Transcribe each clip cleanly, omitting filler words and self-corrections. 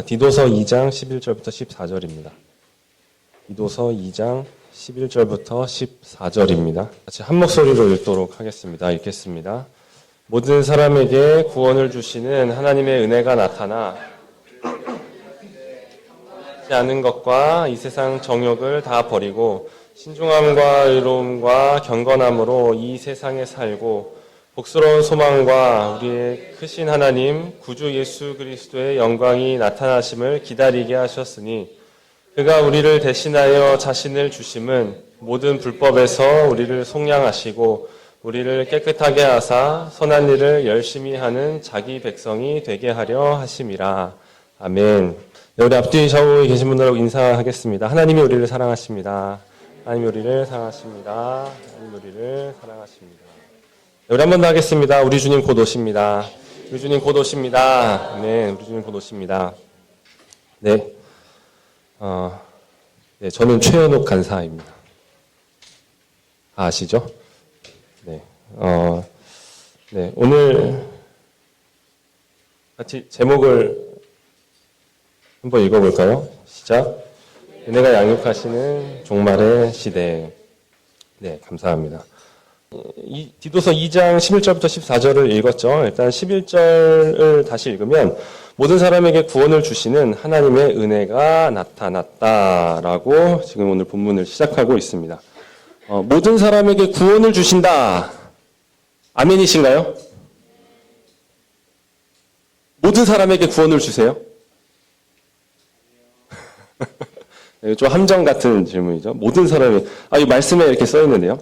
디도서 2장 11절부터 14절입니다. 디도서 2장 11절부터 14절입니다. 같이 한 목소리로 읽도록 하겠습니다. 읽겠습니다. 모든 사람에게 구원을 주시는 하나님의 은혜가 나타나 하지 않은 것과 이 세상 정욕을 다 버리고 신중함과 의로움과 경건함으로 이 세상에 살고 복스러운 소망과 우리의 크신 하나님 구주 예수 그리스도의 영광이 나타나심을 기다리게 하셨으니 그가 우리를 대신하여 자신을 주심은 모든 불법에서 우리를 속량하시고 우리를 깨끗하게 하사 선한 일을 열심히 하는 자기 백성이 되게 하려 하심이라. 아멘. 네, 우리 앞뒤 좌우에 계신 분들하고 인사하겠습니다. 하나님이 우리를 사랑하십니다. 하나님이 우리를 사랑하십니다. 하나님이 우리를 사랑하십니다. 네, 우리 한 번 더 하겠습니다. 우리 주님 곧 오십니다. 우리 주님 곧 오십니다. 네, 우리 주님 곧 오십니다. 네. 네, 저는 최현옥 간사입니다. 아시죠? 네. 네, 오늘 같이 제목을 한번 읽어볼까요? 시작. 은혜가 양육하시는 종말의 시대. 네, 감사합니다. 이 디도서 2장 11절부터 14절을 읽었죠. 일단 11절을 다시 읽으면 모든 사람에게 구원을 주시는 하나님의 은혜가 나타났다라고 지금 오늘 본문을 시작하고 있습니다. 모든 사람에게 구원을 주신다. 아멘이신가요? 모든 사람에게 구원을 주세요. 좀 함정 같은 질문이죠. 모든 사람이 이 말씀에 이렇게 써 있는데요.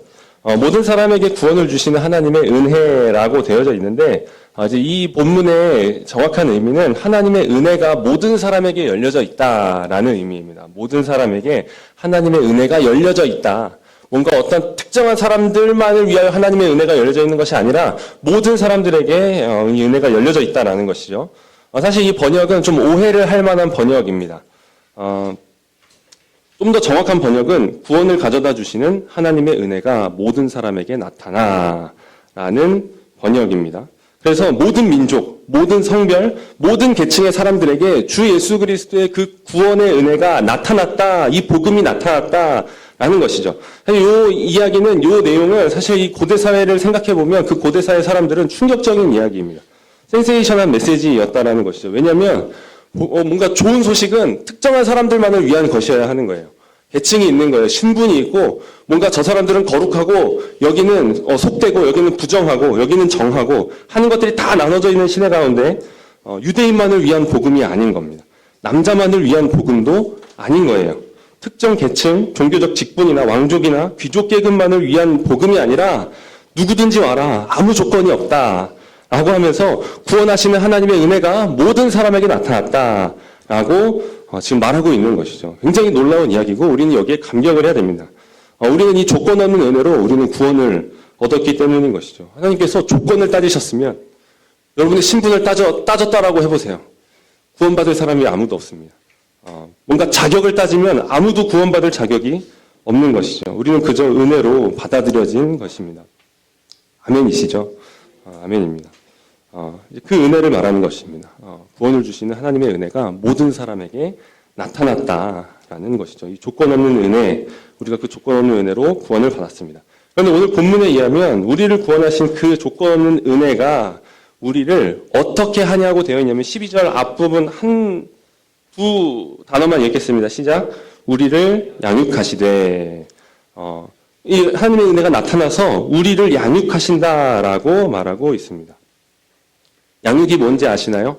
모든 사람에게 구원을 주시는 하나님의 은혜라고 되어져 있는데 이제 이 본문의 정확한 의미는 하나님의 은혜가 모든 사람에게 열려져 있다라는 의미입니다. 모든 사람에게 하나님의 은혜가 열려져 있다. 뭔가 어떤 특정한 사람들만을 위하여 하나님의 은혜가 열려져 있는 것이 아니라 모든 사람들에게 이 은혜가 열려져 있다라는 것이죠. 사실 이 번역은 좀 오해를 할 만한 번역입니다. 좀 더 정확한 번역은 구원을 가져다 주시는 하나님의 은혜가 모든 사람에게 나타나라는 번역입니다. 그래서 모든 민족, 모든 성별, 모든 계층의 사람들에게 주 예수 그리스도의 그 구원의 은혜가 나타났다, 이 복음이 나타났다라는 것이죠. 이 이야기는, 이 내용을 사실 이 고대 사회를 생각해 보면 그 고대 사회 사람들은 충격적인 이야기입니다. 센세이션한 메시지였다라는 것이죠. 왜냐하면 뭔가 좋은 소식은 특정한 사람들만을 위한 것이어야 하는 거예요. 계층이 있는 거예요. 신분이 있고 뭔가 저 사람들은 거룩하고 여기는 속되고 여기는 부정하고 여기는 정하고 하는 것들이 다 나눠져 있는 시대 가운데 유대인만을 위한 복음이 아닌 겁니다. 남자만을 위한 복음도 아닌 거예요. 특정 계층, 종교적 직분이나 왕족이나 귀족 계급만을 위한 복음이 아니라 누구든지 와라. 아무 조건이 없다. 라고 하면서 구원하시는 하나님의 은혜가 모든 사람에게 나타났다라고 지금 말하고 있는 것이죠. 굉장히 놀라운 이야기고 우리는 여기에 감격을 해야 됩니다. 우리는 이 조건 없는 은혜로 우리는 구원을 얻었기 때문인 것이죠. 하나님께서 조건을 따지셨으면 여러분의 신분을 따졌다라고 해보세요. 구원받을 사람이 아무도 없습니다. 뭔가 자격을 따지면 아무도 구원받을 자격이 없는 것이죠. 우리는 그저 은혜로 받아들여진 것입니다. 아멘이시죠? 아멘입니다. 그 은혜를 말하는 것입니다. 구원을 주시는 하나님의 은혜가 모든 사람에게 나타났다라는 것이죠. 이 조건 없는 은혜, 우리가 그 조건 없는 은혜로 구원을 받았습니다. 그런데 오늘 본문에 의하면 우리를 구원하신 그 조건 없는 은혜가 우리를 어떻게 하냐고 되어 있냐면 12절 앞부분 두 단어만 읽겠습니다. 시작. 우리를 양육하시되. 이 하나님의 은혜가 나타나서 우리를 양육하신다라고 말하고 있습니다. 양육이 뭔지 아시나요?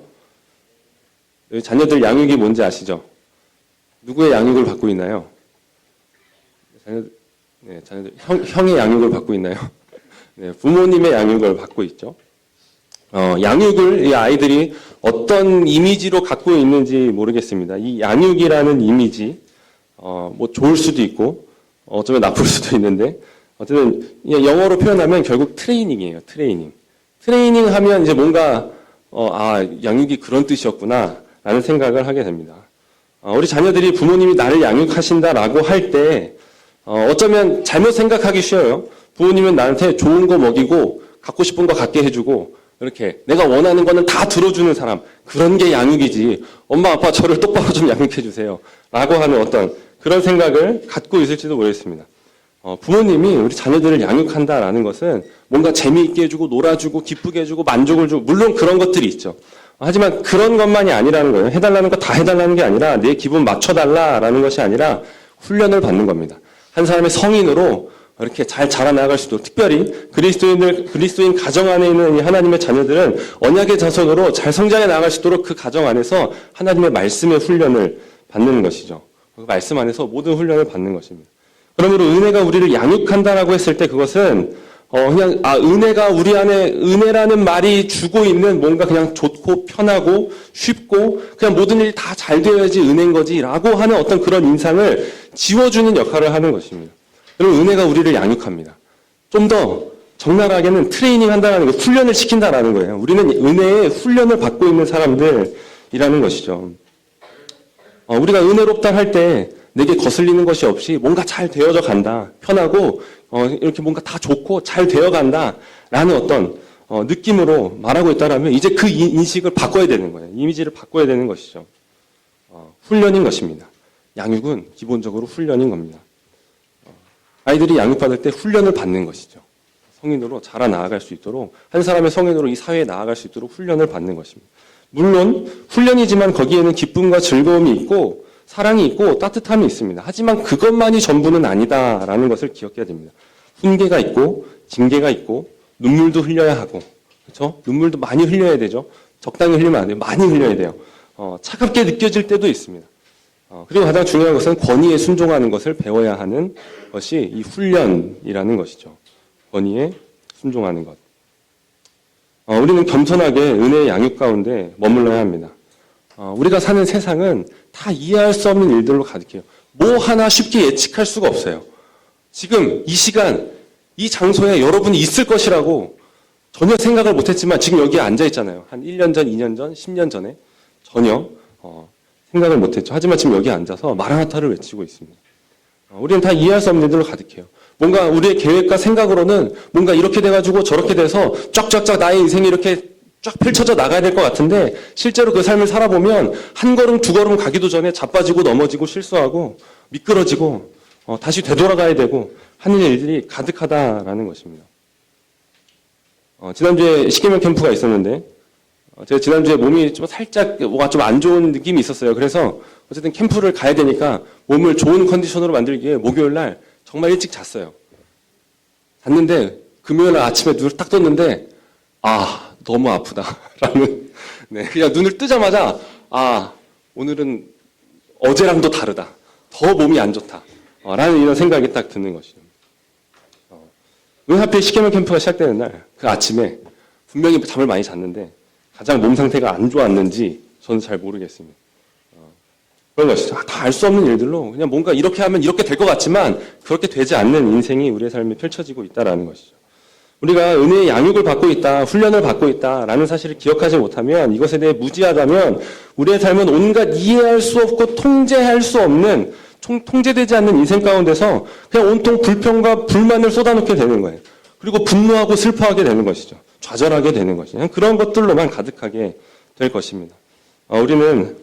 자녀들 양육이 뭔지 아시죠? 누구의 양육을 받고 있나요? 자녀들 형의 양육을 받고 있나요? 네, 부모님의 양육을 받고 있죠. 양육을 이 아이들이 어떤 이미지로 갖고 있는지 모르겠습니다. 이 양육이라는 이미지, 뭐 좋을 수도 있고, 어쩌면 나쁠 수도 있는데, 어쨌든 영어로 표현하면 결국 트레이닝이에요. 트레이닝 하면 이제 뭔가 양육이 그런 뜻이었구나 라는 생각을 하게 됩니다. 우리 자녀들이 부모님이 나를 양육하신다라고 할 때 어쩌면 잘못 생각하기 쉬워요. 부모님은 나한테 좋은 거 먹이고 갖고 싶은 거 갖게 해주고 이렇게 내가 원하는 거는 다 들어주는 사람, 그런 게 양육이지. 엄마 아빠 저를 똑바로 좀 양육해 주세요 라고 하는 어떤 그런 생각을 갖고 있을지도 모르겠습니다. 부모님이 우리 자녀들을 양육한다라는 것은 뭔가 재미있게 해주고 놀아주고 기쁘게 해주고 만족을 주고, 물론 그런 것들이 있죠. 하지만 그런 것만이 아니라는 거예요. 해달라는 거 다 해달라는 게 아니라 내 기분 맞춰달라라는 것이 아니라 훈련을 받는 겁니다. 한 사람의 성인으로 이렇게 잘 자라나갈 수도, 특별히 그리스도인 가정 안에 있는 이 하나님의 자녀들은 언약의 자손으로 잘 성장해 나갈 수 있도록 그 가정 안에서 하나님의 말씀의 훈련을 받는 것이죠. 그 말씀 안에서 모든 훈련을 받는 것입니다. 그러므로 은혜가 우리를 양육한다라고 했을 때 그것은 그냥 은혜가 우리 안에, 은혜라는 말이 주고 있는 뭔가 그냥 좋고 편하고 쉽고 그냥 모든 일이 다 잘 되어야지 은혜인 거지라고 하는 어떤 그런 인상을 지워주는 역할을 하는 것입니다. 여러분, 은혜가 우리를 양육합니다. 좀 더 적나라하게는 트레이닝 한다는 거, 훈련을 시킨다라는 거예요. 우리는 은혜의 훈련을 받고 있는 사람들이라는 것이죠. 우리가 은혜롭다 할 때 내게 거슬리는 것이 없이 뭔가 잘 되어져 간다. 편하고 이렇게 뭔가 다 좋고 잘 되어 간다라는 어떤 느낌으로 말하고 있다라면 이제 그 인식을 바꿔야 되는 거예요. 이미지를 바꿔야 되는 것이죠. 훈련인 것입니다. 양육은 기본적으로 훈련인 겁니다. 아이들이 양육받을 때 훈련을 받는 것이죠. 성인으로 자라나아갈 수 있도록, 한 사람의 성인으로 이 사회에 나아갈 수 있도록 훈련을 받는 것입니다. 물론 훈련이지만 거기에는 기쁨과 즐거움이 있고 사랑이 있고 따뜻함이 있습니다. 하지만 그것만이 전부는 아니다라는 것을 기억해야 됩니다. 훈계가 있고 징계가 있고 눈물도 흘려야 하고, 그렇죠? 눈물도 많이 흘려야 되죠. 적당히 흘리면 안 돼요. 많이 흘려야 돼요. 차갑게 느껴질 때도 있습니다. 그리고 가장 중요한 것은 권위에 순종하는 것을 배워야 하는 것이 이 훈련이라는 것이죠. 권위에 순종하는 것. 우리는 겸손하게 은혜의 양육 가운데 머물러야 합니다. 우리가 사는 세상은 다 이해할 수 없는 일들로 가득해요. 뭐 하나 쉽게 예측할 수가 없어요. 지금 이 시간, 이 장소에 여러분이 있을 것이라고 전혀 생각을 못했지만 지금 여기에 앉아 있잖아요. 한 1년 전, 2년 전, 10년 전에 전혀 생각을 못했죠. 하지만 지금 여기에 앉아서 마라나타를 외치고 있습니다. 우리는 다 이해할 수 없는 일들로 가득해요. 뭔가 우리의 계획과 생각으로는 뭔가 이렇게 돼가지고 저렇게 돼서 쫙쫙쫙 나의 인생이 이렇게 쫙 펼쳐져 나가야 될 것 같은데 실제로 그 삶을 살아보면 한 걸음 두 걸음 가기도 전에 자빠지고 넘어지고 실수하고 미끄러지고 다시 되돌아가야 되고 하는 일들이 가득하다라는 것입니다. 지난주에 십계명 캠프가 있었는데 제가 지난주에 몸이 좀 살짝 뭐가 좀 안 좋은 느낌이 있었어요. 그래서 어쨌든 캠프를 가야 되니까 몸을 좋은 컨디션으로 만들기 위해 목요일 날 정말 일찍 잤어요. 잤는데 금요일 날 아침에 눈을 딱 떴는데 너무 아프다라는, 네, 그냥 눈을 뜨자마자 오늘은 어제랑도 다르다. 더 몸이 안 좋다. 라는 이런 생각이 딱 드는 것이죠. 왜 하필 십계명 캠프가 시작되는 날 그 아침에 분명히 잠을 많이 잤는데 가장 몸 상태가 안 좋았는지 저는 잘 모르겠습니다. 그런 것이죠. 다 알 수 없는 일들로 그냥 뭔가 이렇게 하면 이렇게 될 것 같지만 그렇게 되지 않는 인생이 우리의 삶에 펼쳐지고 있다는 것이죠. 우리가 은혜의 양육을 받고 있다, 훈련을 받고 있다라는 사실을 기억하지 못하면, 이것에 대해 무지하다면 우리의 삶은 온갖 이해할 수 없고 통제할 수 없는, 통제되지 않는 인생 가운데서 그냥 온통 불평과 불만을 쏟아놓게 되는 거예요. 그리고 분노하고 슬퍼하게 되는 것이죠. 좌절하게 되는 것이죠. 그런 것들로만 가득하게 될 것입니다. 우리는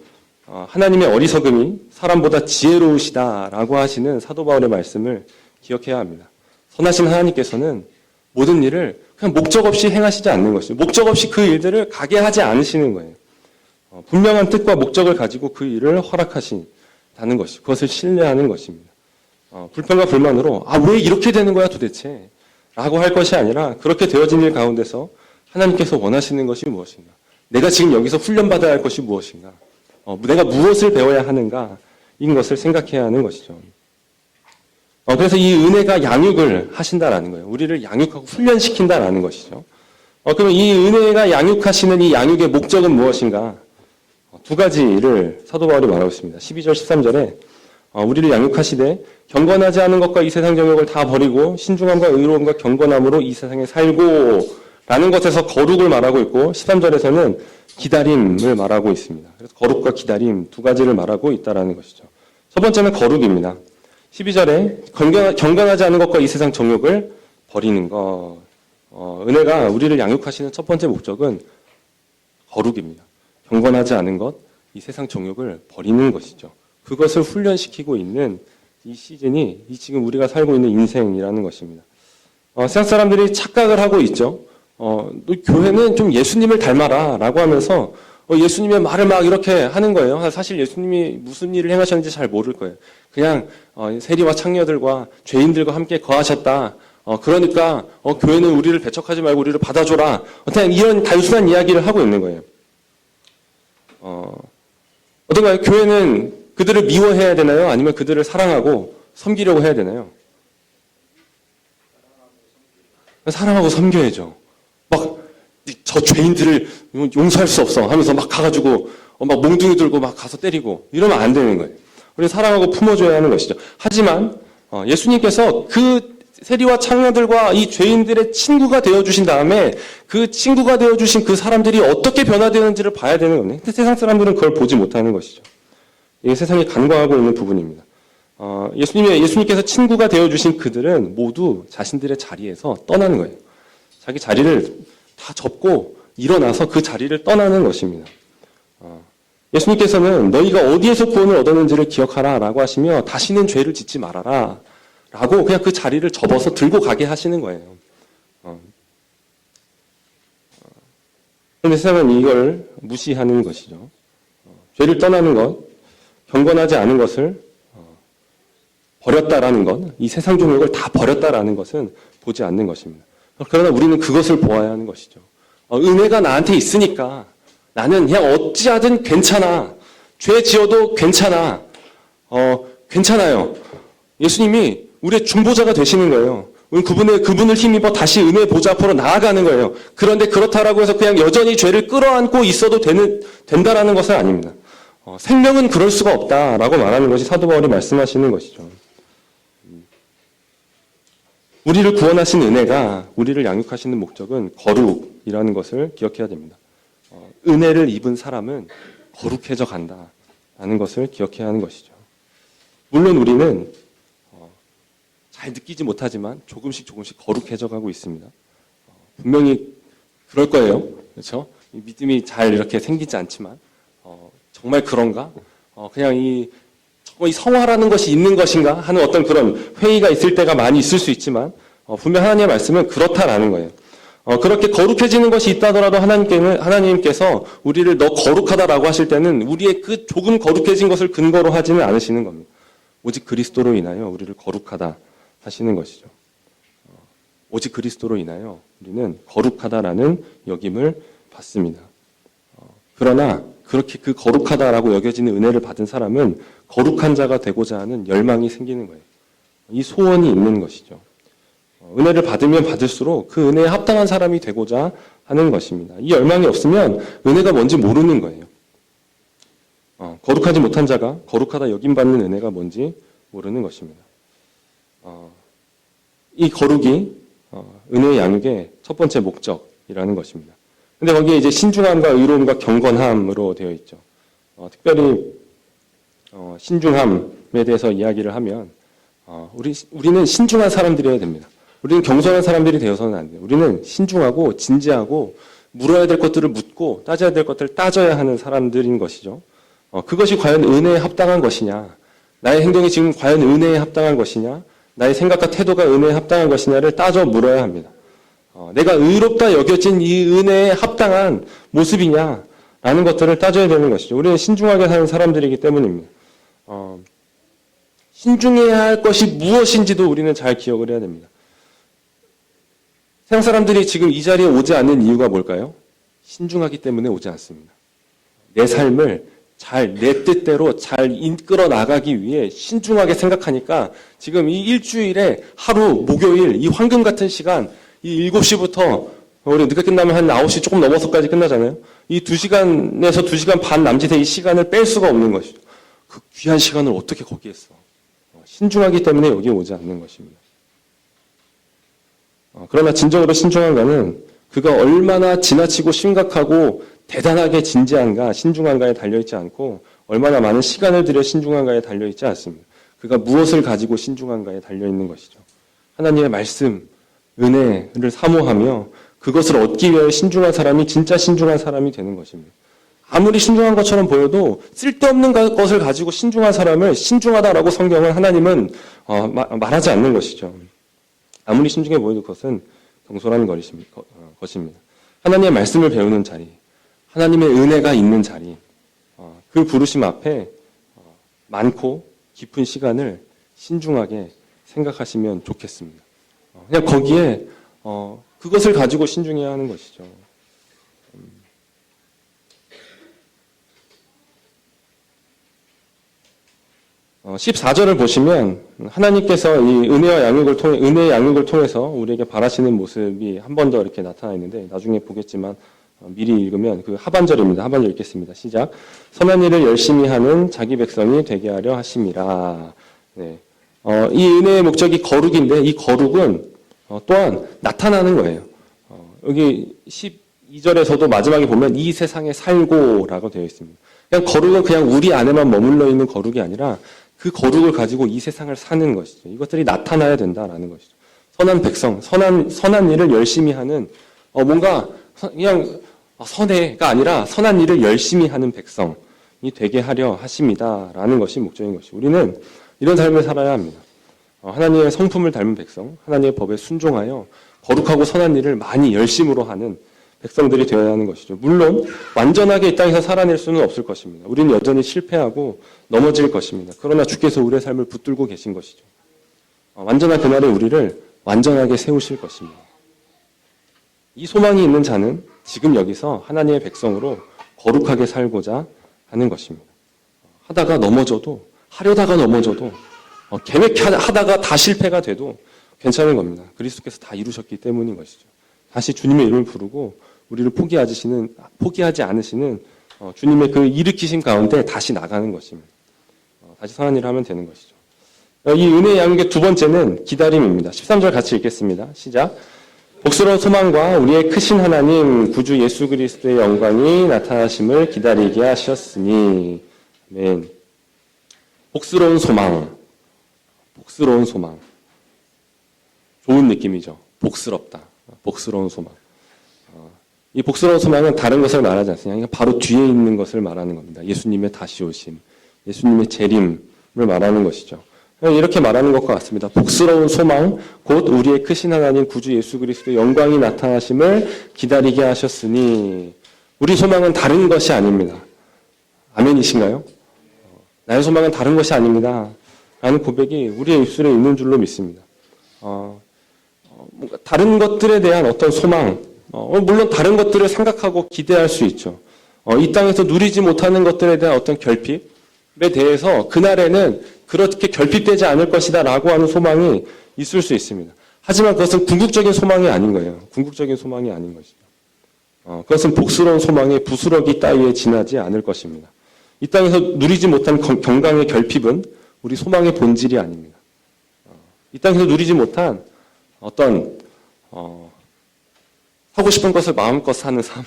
하나님의 어리석음이 사람보다 지혜로우시다라고 하시는 사도 바울의 말씀을 기억해야 합니다. 선하신 하나님께서는 모든 일을 그냥 목적 없이 행하시지 않는 것이죠. 목적 없이 그 일들을 가게 하지 않으시는 거예요. 분명한 뜻과 목적을 가지고 그 일을 허락하신다는 것이, 그것을 신뢰하는 것입니다. 불평과 불만으로 왜 이렇게 되는 거야 도대체 라고 할 것이 아니라, 그렇게 되어진 일 가운데서 하나님께서 원하시는 것이 무엇인가, 내가 지금 여기서 훈련받아야 할 것이 무엇인가, 내가 무엇을 배워야 하는가, 인 것을 생각해야 하는 것이죠. 그래서 이 은혜가 양육을 하신다라는 거예요. 우리를 양육하고 훈련시킨다라는 것이죠. 그러면 이 은혜가 양육하시는 이 양육의 목적은 무엇인가? 두 가지를 사도 바울이 말하고 있습니다. 12절, 13절에 우리를 양육하시되 경건하지 않은 것과 이 세상 정욕을 다 버리고 신중함과 의로움과 경건함으로 이 세상에 살고 라는 것에서 거룩을 말하고 있고, 13절에서는 기다림을 말하고 있습니다. 그래서 거룩과 기다림 두 가지를 말하고 있다라는 것이죠. 첫 번째는 거룩입니다. 12절에 경건하지 않은 것과 이 세상 정욕을 버리는 것. 은혜가 우리를 양육하시는 첫 번째 목적은 거룩입니다. 경건하지 않은 것, 이 세상 정욕을 버리는 것이죠. 그것을 훈련시키고 있는 이 시즌이 이 지금 우리가 살고 있는 인생이라는 것입니다. 세상 사람들이 착각을 하고 있죠. 교회는 좀 예수님을 닮아라 라고 하면서 예수님의 말을 막 이렇게 하는 거예요. 사실 예수님이 무슨 일을 행하셨는지 잘 모를 거예요. 그냥 세리와 창녀들과 죄인들과 함께 거하셨다. 그러니까 교회는 우리를 배척하지 말고 우리를 받아줘라. 그냥 이런 단순한 이야기를 하고 있는 거예요. 어떤가요? 교회는 그들을 미워해야 되나요? 아니면 그들을 사랑하고 섬기려고 해야 되나요? 사랑하고 섬겨야죠. 막 저 죄인들을 용서할 수 없어 하면서 막 가가지고 막 몽둥이 들고 막 가서 때리고 이러면 안 되는 거예요. 우리 사랑하고 품어줘야 하는 것이죠. 하지만 예수님께서 그 세리와 창녀들과 이 죄인들의 친구가 되어주신 다음에 그 친구가 되어주신 그 사람들이 어떻게 변화되는지를 봐야 되는 겁니다. 근데 세상 사람들은 그걸 보지 못하는 것이죠. 이게 세상이 간과하고 있는 부분입니다. 예수님께서 친구가 되어주신 그들은 모두 자신들의 자리에서 떠나는 거예요. 자기 자리를 다 접고 일어나서 그 자리를 떠나는 것입니다. 예수님께서는 너희가 어디에서 구원을 얻었는지를 기억하라 라고 하시며 다시는 죄를 짓지 말아라 라고 그냥 그 자리를 접어서 들고 가게 하시는 거예요. 그런데 세상은 이걸 무시하는 것이죠. 죄를 떠나는 것, 경건하지 않은 것을 버렸다라는 것, 이 세상 종욕을 다 버렸다라는 것은 보지 않는 것입니다. 그러나 우리는 그것을 보아야 하는 것이죠. 은혜가 나한테 있으니까 나는 그냥 어찌하든 괜찮아. 죄 지어도 괜찮아. 괜찮아요. 예수님이 우리의 중보자가 되시는 거예요. 그분을 힘입어 다시 은혜의 보좌 앞으로 나아가는 거예요. 그런데 그렇다라고 해서 그냥 여전히 죄를 끌어안고 있어도 된다라는 것은 아닙니다. 생명은 그럴 수가 없다라고 말하는 것이 사도 바울이 말씀하시는 것이죠. 우리를 구원하신 은혜가 우리를 양육하시는 목적은 거룩이라는 것을 기억해야 됩니다. 은혜를 입은 사람은 거룩해져 간다라는 것을 기억해야 하는 것이죠. 물론 우리는 잘 느끼지 못하지만 조금씩 거룩해져 가고 있습니다. 분명히 그럴 거예요. 그렇죠? 믿음이 잘 이렇게 생기지 않지만 정말 그런가? 그냥 이 성화라는 것이 있는 것인가 하는 어떤 그런 회의가 있을 때가 많이 있을 수 있지만 분명 하나님의 말씀은 그렇다라는 거예요. 그렇게 거룩해지는 것이 있다더라도 하나님께서 우리를 너 거룩하다라고 하실 때는 우리의 그 조금 거룩해진 것을 근거로 하지는 않으시는 겁니다. 오직 그리스도로 인하여 우리를 거룩하다 하시는 것이죠. 오직 그리스도로 인하여 우리는 거룩하다라는 여김을 받습니다. 그러나 그렇게 그 거룩하다라고 여겨지는 은혜를 받은 사람은 거룩한 자가 되고자 하는 열망이 생기는 거예요. 이 소원이 있는 것이죠. 은혜를 받으면 받을수록 그 은혜에 합당한 사람이 되고자 하는 것입니다. 이 열망이 없으면 은혜가 뭔지 모르는 거예요. 거룩하지 못한 자가 거룩하다 여김받는 은혜가 뭔지 모르는 것입니다. 이 거룩이 은혜의 양육의 첫 번째 목적이라는 것입니다. 근데 거기에 이제 신중함과 의로움과 경건함으로 되어 있죠. 특별히 신중함에 대해서 이야기를 하면 우리는 신중한 사람들이어야 됩니다. 우리는 겸손한 사람들이 되어서는 안 돼요. 우리는 신중하고 진지하고 물어야 될 것들을 묻고 따져야 될 것들을 따져야 하는 사람들인 것이죠. 그것이 과연 은혜에 합당한 것이냐, 나의 행동이 지금 과연 은혜에 합당한 것이냐, 나의 생각과 태도가 은혜에 합당한 것이냐를 따져 물어야 합니다. 내가 의롭다 여겨진 이 은혜에 합당한 모습이냐라는 것들을 따져야 되는 것이죠. 우리는 신중하게 사는 사람들이기 때문입니다. 신중해야 할 것이 무엇인지도 우리는 잘 기억을 해야 됩니다. 세상 사람들이 지금 이 자리에 오지 않는 이유가 뭘까요? 신중하기 때문에 오지 않습니다. 내 삶을 잘 내 뜻대로 잘 이끌어 나가기 위해 신중하게 생각하니까 지금 이 일주일에 하루 목요일 이 황금 같은 시간 이 7시부터 우리 늦게 끝나면 한 9시 조금 넘어서까지 끝나잖아요. 이 2시간에서 2시간 반 남짓의 이 시간을 뺄 수가 없는 것이죠. 그 귀한 시간을 어떻게 거기에 써? 신중하기 때문에 여기에 오지 않는 것입니다. 그러나 진정으로 신중한 자는 그가 얼마나 지나치고 심각하고 대단하게 진지한가, 신중한가에 달려있지 않고 얼마나 많은 시간을 들여 신중한가에 달려있지 않습니다. 그가 무엇을 가지고 신중한가에 달려있는 것이죠. 하나님의 말씀, 은혜를 사모하며 그것을 얻기 위해 신중한 사람이 진짜 신중한 사람이 되는 것입니다. 아무리 신중한 것처럼 보여도 쓸데없는 것을 가지고 신중한 사람을 신중하다라고 성경은 하나님은 말하지 않는 것이죠. 아무리 신중해 보여도 그것은 경솔한 것입니다. 하나님의 말씀을 배우는 자리, 하나님의 은혜가 있는 자리, 그 부르심 앞에 많고 깊은 시간을 신중하게 생각하시면 좋겠습니다. 그냥 거기에 그것을 가지고 신중해야 하는 것이죠. 14절을 보시면 하나님께서 이 은혜의 양육을 통해서 우리에게 바라시는 모습이 한 번 더 이렇게 나타나 있는데 나중에 보겠지만 미리 읽으면 그 하반절입니다. 하반절 읽겠습니다. 시작. 선한 일을 열심히 하는 자기 백성이 되게 하려 하심이라. 네. 이 은혜의 목적이 거룩인데 이 거룩은 또한 나타나는 거예요. 여기 12절에서도 마지막에 보면 이 세상에 살고라고 되어 있습니다. 그냥 거룩은 그냥 우리 안에만 머물러 있는 거룩이 아니라 그 거룩을 가지고 이 세상을 사는 것이죠. 이것들이 나타나야 된다라는 것이죠. 선한 백성, 선한 일을 열심히 하는 뭔가 그냥 선해가 아니라 선한 일을 열심히 하는 백성이 되게 하려 하십니다라는 것이 목적인 것이죠. 우리는 이런 삶을 살아야 합니다. 하나님의 성품을 닮은 백성, 하나님의 법에 순종하여 거룩하고 선한 일을 많이 열심으로 하는 백성들이 되어야 하는 것이죠. 물론 완전하게 이 땅에서 살아낼 수는 없을 것입니다. 우리는 여전히 실패하고 넘어질 것입니다. 그러나 주께서 우리의 삶을 붙들고 계신 것이죠. 완전한 그날에 우리를 완전하게 세우실 것입니다. 이 소망이 있는 자는 지금 여기서 하나님의 백성으로 거룩하게 살고자 하는 것입니다. 하다가 넘어져도, 하려다가 넘어져도, 계획하다가 다 실패가 돼도 괜찮은 겁니다. 그리스도께서 다 이루셨기 때문인 것이죠. 다시 주님의 이름을 부르고 우리를 포기하지 않으시는 주님의 그 일으키신 가운데 다시 나가는 것입니다. 다시 선한 일을 하면 되는 것이죠. 이 은혜의 양육의 두 번째는 기다림입니다. 13절 같이 읽겠습니다. 시작. 복스러운 소망과 우리의 크신 하나님 구주 예수 그리스도의 영광이 나타나심을 기다리게 하셨으니. 아멘. 복스러운 소망. 복스러운 소망. 좋은 느낌이죠. 복스럽다. 복스러운 소망. 이 복스러운 소망은 다른 것을 말하지 않습니다. 바로 뒤에 있는 것을 말하는 겁니다. 예수님의 다시 오심, 예수님의 재림을 말하는 것이죠. 이렇게 말하는 것과 같습니다. 복스러운 소망, 곧 우리의 크신 하나님 구주 예수 그리스도의 영광이 나타나심을 기다리게 하셨으니. 우리 소망은 다른 것이 아닙니다. 아멘이신가요? 나의 소망은 다른 것이 아닙니다. 라는 고백이 우리의 입술에 있는 줄로 믿습니다. 뭔가 다른 것들에 대한 어떤 소망, 물론 다른 것들을 생각하고 기대할 수 있죠. 이 땅에서 누리지 못하는 것들에 대한 어떤 결핍에 대해서 그날에는 그렇게 결핍되지 않을 것이다 라고 하는 소망이 있을 수 있습니다. 하지만 그것은 궁극적인 소망이 아닌 거예요. 궁극적인 소망이 아닌 것이죠. 그것은 복스러운 소망의 부스러기 따위에 지나지 않을 것입니다. 이 땅에서 누리지 못한 경강의 결핍은 우리 소망의 본질이 아닙니다. 이 땅에서 누리지 못한 어떤 하고 싶은 것을 마음껏 사는 삶,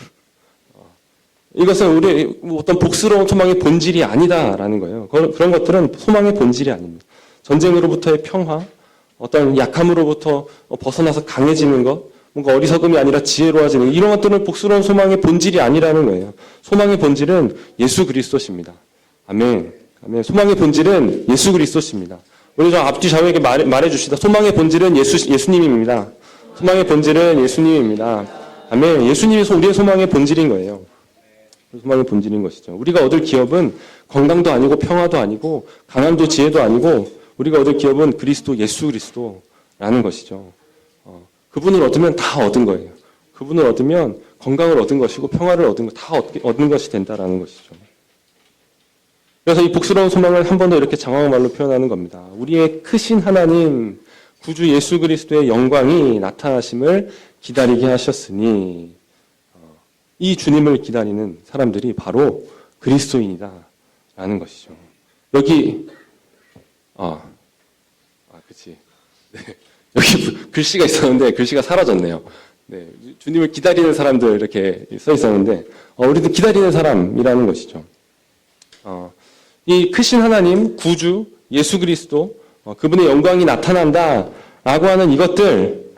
이것은 우리 어떤 복스러운 소망의 본질이 아니다라는 거예요. 그런 것들은 소망의 본질이 아닙니다. 전쟁으로부터의 평화, 어떤 약함으로부터 벗어나서 강해지는 것, 뭔가 어리석음이 아니라 지혜로워지는 이런 것들은 복스러운 소망의 본질이 아니라는 거예요. 소망의 본질은 예수 그리스도십니다. 아멘. 아멘. 소망의 본질은 예수 그리스도십니다. 우리 저 앞뒤 좌우에게 말해주시다. 소망의 본질은 예수님입니다. 소망의 본질은 예수님입니다. 아멘. 예수님이 우리의 소망의 본질인 거예요. 소망의 본질인 것이죠. 우리가 얻을 기업은 건강도 아니고 평화도 아니고 강함도 지혜도 아니고 우리가 얻을 기업은 그리스도 예수 그리스도라는 것이죠. 그분을 얻으면 다 얻은 거예요. 그분을 얻으면 건강을 얻은 것이고 평화를 얻은 것 다 얻는 것이 된다라는 것이죠. 그래서 이 복스러운 소망을 한 번 더 이렇게 장황한 말로 표현하는 겁니다. 우리의 크신 하나님 구주 예수 그리스도의 영광이 나타나심을 기다리게 하셨으니. 이 주님을 기다리는 사람들이 바로 그리스도인이다 라는 것이죠. 여기 그치. 네. 여기 글씨가 있었는데 글씨가 사라졌네요. 네. 주님을 기다리는 사람들 이렇게 써 있었는데 우리도 기다리는 사람이라는 것이죠. 이 크신 하나님 구주 예수 그리스도 그분의 영광이 나타난다 라고 하는 이것들,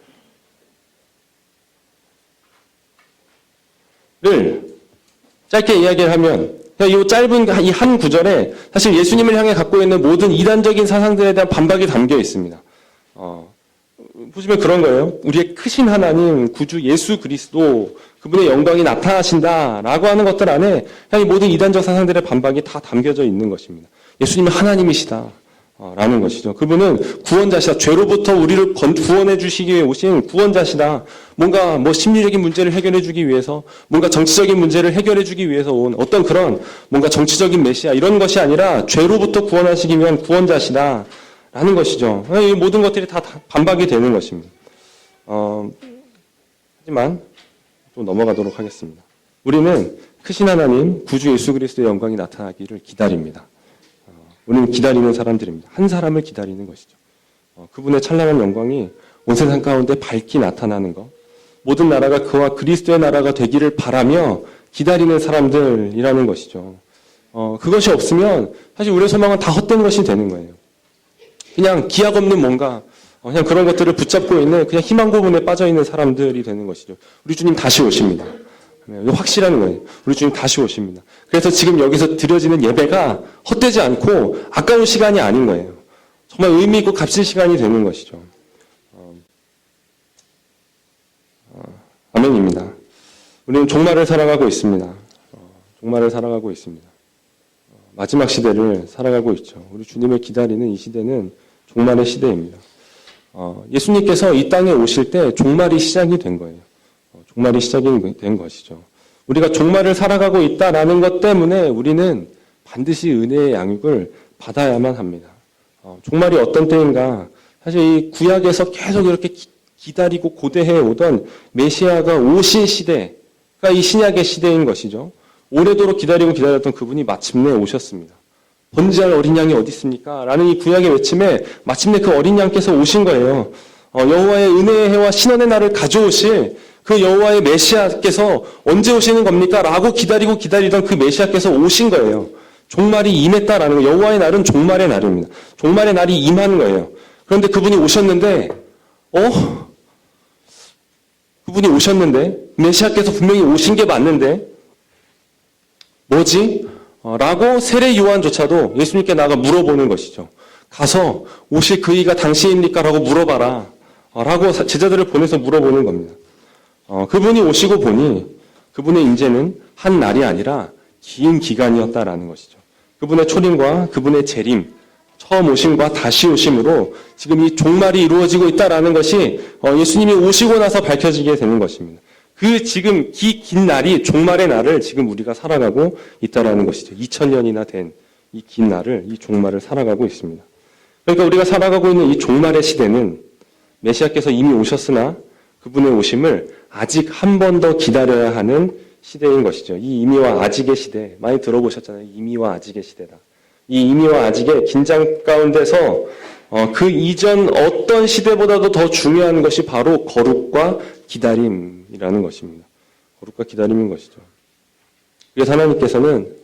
짧게 이야기를 하면 이 짧은 이 한 구절에 사실 예수님을 향해 갖고 있는 모든 이단적인 사상들에 대한 반박이 담겨 있습니다. 보시면 그런 거예요. 우리의 크신 하나님, 구주 예수 그리스도, 그분의 영광이 나타나신다라고 하는 것들 안에 이 모든 이단적 사상들의 반박이 다 담겨져 있는 것입니다. 예수님은 하나님이시다. 라는 것이죠. 그분은 구원자시다. 죄로부터 우리를 구원해 주시기 위해 오신 구원자시다. 뭔가 심리적인 문제를 해결해 주기 위해서, 뭔가 정치적인 문제를 해결해 주기 위해서 온 어떤 그런 뭔가 정치적인 메시아 이런 것이 아니라 죄로부터 구원하시기 위한 구원자시다. 라는 것이죠. 이 모든 것들이 다 반박이 되는 것입니다. 하지만 좀 넘어가도록 하겠습니다. 우리는 크신 하나님, 구주 예수 그리스도의 영광이 나타나기를 기다립니다. 우리는 기다리는 사람들입니다. 한 사람을 기다리는 것이죠. 그분의 찬란한 영광이 온 세상 가운데 밝게 나타나는 것. 모든 나라가 그와 그리스도의 나라가 되기를 바라며 기다리는 사람들이라는 것이죠. 그것이 없으면 사실 우리의 소망은 다 헛된 것이 되는 거예요. 그냥 기약 없는 뭔가 그냥 그런 것들을 붙잡고 있는 그냥 희망 고문에 빠져 있는 사람들이 되는 것이죠. 우리 주님 다시 오십니다. 확실한 거예요. 우리 주님 다시 오십니다. 그래서 지금 여기서 드려지는 예배가 헛되지 않고 아까운 시간이 아닌 거예요. 정말 의미 있고 값진 시간이 되는 것이죠. 아멘입니다. 우리는 종말을 살아가고 있습니다. 종말을 살아가고 있습니다. 마지막 시대를 살아가고 있죠. 우리 주님을 기다리는 이 시대는 종말의 시대입니다. 예수님께서 이 땅에 오실 때 종말이 시작이 된 거예요. 종말이 시작이 된 것이죠. 우리가 종말을 살아가고 있다라는 것 때문에 우리는 반드시 은혜의 양육을 받아야만 합니다. 종말이 어떤 때인가? 사실 이 구약에서 계속 이렇게 기다리고 고대해 오던 메시아가 오신 시대가 이 신약의 시대인 것이죠. 오래도록 기다리고 기다렸던 그분이 마침내 오셨습니다. 번제할 어린 양이 어디 있습니까? 라는 이 구약의 외침에 마침내 그 어린 양께서 오신 거예요. 여호와의 은혜의 해와 신원의 날을 가져오실 그 여호와의 메시아께서 언제 오시는 겁니까? 라고 기다리던 그 메시아께서 오신 거예요. 종말이 임했다라는 거예요. 여호와의 날은 종말의 날입니다. 종말의 날이 임한 거예요. 그런데 그분이 오셨는데 그분이 오셨는데 메시아께서 분명히 오신 게 맞는데 뭐지? 라고 세례 요한조차도 예수님께 나가 물어보는 것이죠. 가서 오실 그이가 당신입니까? 라고 물어봐라. 라고 제자들을 보내서 물어보는 겁니다. 그분이 오시고 보니 그분의 임재는 한 날이 아니라 긴 기간이었다라는 것이죠. 그분의 초림과 그분의 재림, 처음 오심과 다시 오심으로 지금 이 종말이 이루어지고 있다라는 것이 예수님이 오시고 나서 밝혀지게 되는 것입니다. 그 지금 긴 날이 종말의 날을 지금 우리가 살아가고 있다라는 것이죠. 2000년이나 된 이 긴 날을, 이 종말을 살아가고 있습니다. 그러니까 우리가 살아가고 있는 이 종말의 시대는 메시아께서 이미 오셨으나 그분의 오심을 아직 한 번 더 기다려야 하는 시대인 것이죠. 이 이미와 아직의 시대, 많이 들어보셨잖아요. 이미와 아직의 시대다. 이 이미와 아직의 긴장 가운데서 그 이전 어떤 시대보다도 더 중요한 것이 바로 거룩과 기다림이라는 것입니다. 거룩과 기다림인 것이죠. 그래서 하나님께서는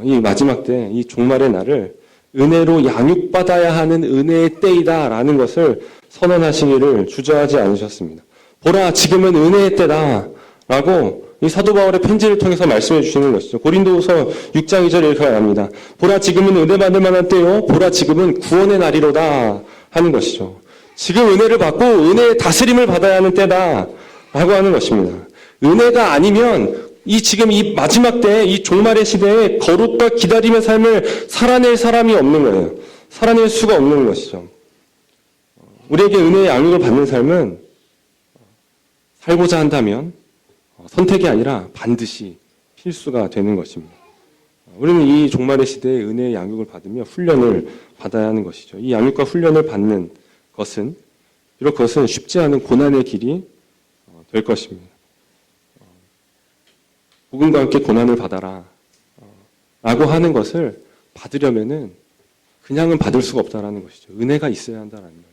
이 마지막 때, 이 종말의 날을 은혜로 양육받아야 하는 은혜의 때이다라는 것을 선언하시기를 주저하지 않으셨습니다. 보라, 지금은 은혜의 때다 라고 이 사도 바울의 편지를 통해서 말씀해 주시는 것이죠. 고린도후서 6장 2절에 이렇게 말합니다. 보라, 지금은 은혜 받을 만한 때요. 보라, 지금은 구원의 날이로다 하는 것이죠. 지금 은혜를 받고 은혜의 다스림을 받아야 하는 때다 라고 하는 것입니다. 은혜가 아니면 지금 이 마지막 때, 이 종말의 시대에 거룩과 기다림의 삶을 살아낼 사람이 없는 거예요. 살아낼 수가 없는 것이죠. 우리에게 은혜의 양육을 받는 삶은 살고자 한다면 선택이 아니라 반드시 필수가 되는 것입니다. 우리는 이 종말의 시대에 은혜의 양육을 받으며 훈련을 받아야 하는 것이죠. 이 양육과 훈련을 받는 것은 비록 그것은 쉽지 않은 고난의 길이 될 것입니다. 복음과 함께 고난을 받아라 라고 하는 것을 받으려면은 그냥은 받을 수가 없다라는 것이죠. 은혜가 있어야 한다라는 거예요.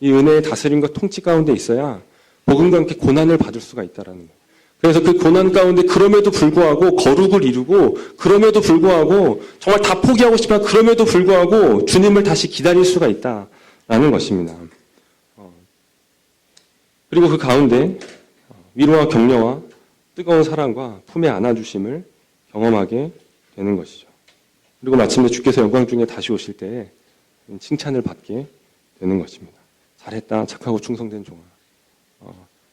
이 은혜의 다스림과 통치 가운데 있어야 복음과 함께 고난을 받을 수가 있다라는 거예요. 그래서 그 고난 가운데 그럼에도 불구하고 거룩을 이루고 그럼에도 불구하고 정말 다 포기하고 싶지만 그럼에도 불구하고 주님을 다시 기다릴 수가 있다라는 것입니다. 그리고 그 가운데 위로와 격려와 뜨거운 사랑과 품에 안아주심을 경험하게 되는 것이죠. 그리고 마침내 주께서 영광 중에 다시 오실 때에 칭찬을 받게 되는 것입니다. 잘했다, 착하고 충성된 종아.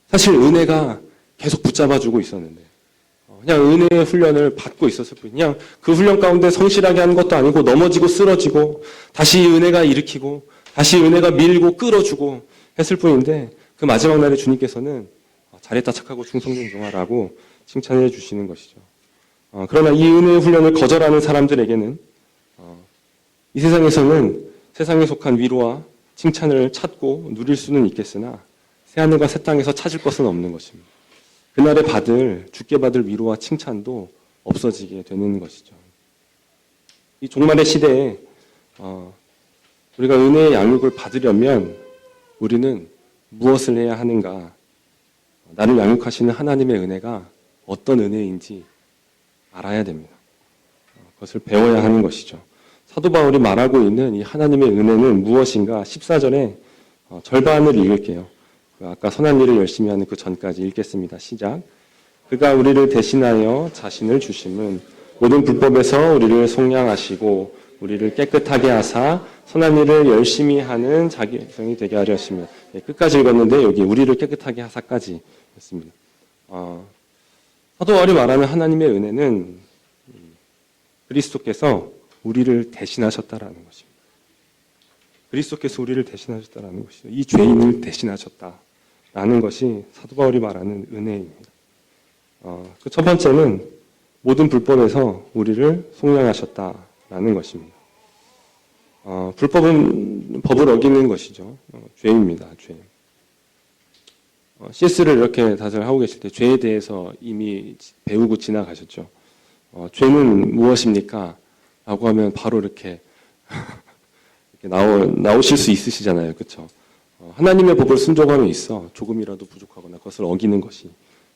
사실 은혜가 계속 붙잡아주고 있었는데 그냥 은혜의 훈련을 받고 있었을 뿐, 그냥 그 훈련 가운데 성실하게 하는 것도 아니고 넘어지고 쓰러지고 다시 은혜가 일으키고 다시 은혜가 밀고 끌어주고 했을 뿐인데, 그 마지막 날에 주님께서는 잘했다, 착하고 충성된 종아라고 칭찬해 주시는 것이죠. 그러나 이 은혜의 훈련을 거절하는 사람들에게는 이 세상에서는 세상에 속한 위로와 칭찬을 찾고 누릴 수는 있겠으나 새하늘과 새 땅에서 찾을 것은 없는 것입니다. 그날에 주께 받을 위로와 칭찬도 없어지게 되는 것이죠. 이 종말의 시대에 우리가 은혜의 양육을 받으려면 우리는 무엇을 해야 하는가? 나를 양육하시는 하나님의 은혜가 어떤 은혜인지 알아야 됩니다. 그것을 배워야 하는 것이죠. 사도 바울이 말하고 있는 이 하나님의 은혜는 무엇인가? 14절에 절반을 읽을게요. 아까 선한 일을 열심히 하는 그 전까지 읽겠습니다. 시작. 그가 우리를 대신하여 자신을 주심은 모든 불법에서 우리를 속량하시고 우리를 깨끗하게 하사 선한 일을 열심히 하는 자기성이 되게 하려 하십니다. 끝까지 읽었는데 여기 우리를 깨끗하게 하사까지 했습니다. 사도 바울이 말하는 하나님의 은혜는 그리스도께서 우리를 대신하셨다라는 것입니다. 그리스도께서 우리를 대신하셨다라는 것이죠. 이 죄인을 대신하셨다라는 것이 사도 바울이 말하는 은혜입니다. 그 첫 번째는 모든 불법에서 우리를 속량하셨다라는 것입니다. 불법은 법을 어기는 것이죠. 죄입니다. 죄. CS를 이렇게 다들 하고 계실 때 죄에 대해서 이미 배우고 지나가셨죠. 죄는 무엇입니까? 라고 하면 바로 이렇게 나오실 수 있으시잖아요. 그렇죠? 하나님의 법을 순종함에 있어 조금이라도 부족하거나 그것을 어기는 것이,